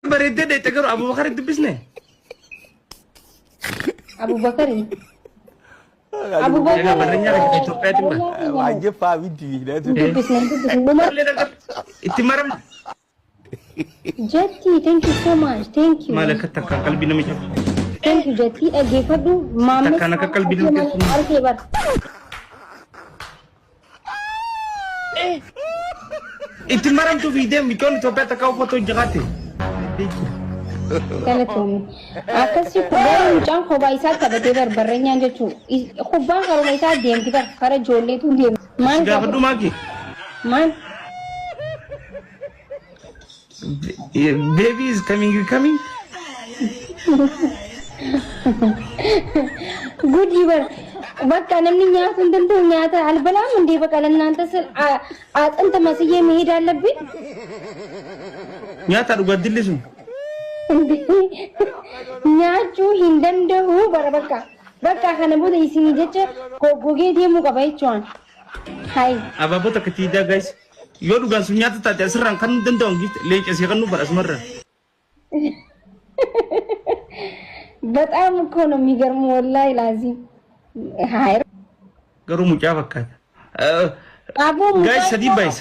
بريدة ده تقرأ أبو بكر الدبسنة Abu Bakari. Abu Bakari. Jangan barangnya lagi itu pet mbak. Wajib paham dia tu. Itu business. Nomor. Itu maram. Jati, thank you so much. Thank you. Malah kata kakal bina macam. Thank you Jati. Gefadu mama. Takkan kakal bina macam. Okay, bar. Itu maram tu video mikon tu pet kau foto jagate. Telepon. Akasi kubara mucang khobai sa tabate bar barrenya jechu. Khubban karo mai sa dem kibar kara jole tu dem. Man. Gefadu maki. Man. Baby is coming. You coming? Good liver. Bakka namni nyaata dandu nyaata albala mandi bakka nanta sir anta masiye mehi dalabbi. Nyata duga dillisu. Nyaachu hindandahu barabakka. Bakka kana bude isini jecha goge demu kabai chuan. Hai. Aba bota ketida guys. Yo duga sunyata tata serang kan dendong gitu. Lece sih kan nu baras merah. बता मुझको नमी गर्म वाला इलाजी हायर करूँ मुझे वक्त आपो guys सदी बाइस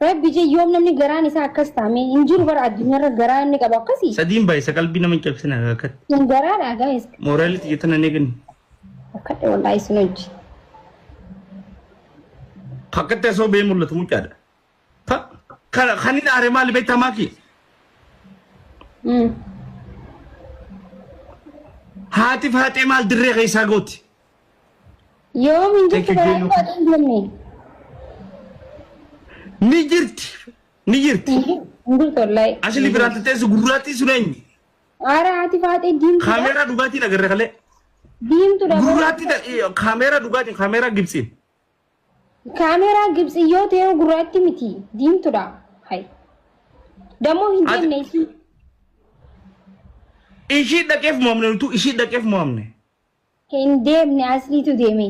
रे बीजे योम नमी गरा निसा अक्कस तामे इंजुर वर आदमी गरा ने का बक्कसी सदी बाइस कल भी नमी क्या ना कर तुम गरा ना गाइस मोरालिटी ये तो नने कन अक्कते वाला इसनोच फकते सो बेमुल्ला तुम क्या था खानी ना अरे माल बेटा माकी हाथी माल दिर्रे कैसा गोती योम इंजुर के बारे में बात नहीं निजिर्ती इंजुर तो लाई असली बरात तेज़ गुरुराती सुनाएंगे आरा हाथी फाते डीम खामेरा दुगाती लग रहा है डीम तो गुरुराती खामेरा दुगाती खामेरा गिप्सी यो थे वो गुरुराती में थी डीम तो डा हाय डमो हिंदी नहीं थी इसी दकेफ मोमने तू इसी दकेफ मोमने हिंदी में असली तो दे में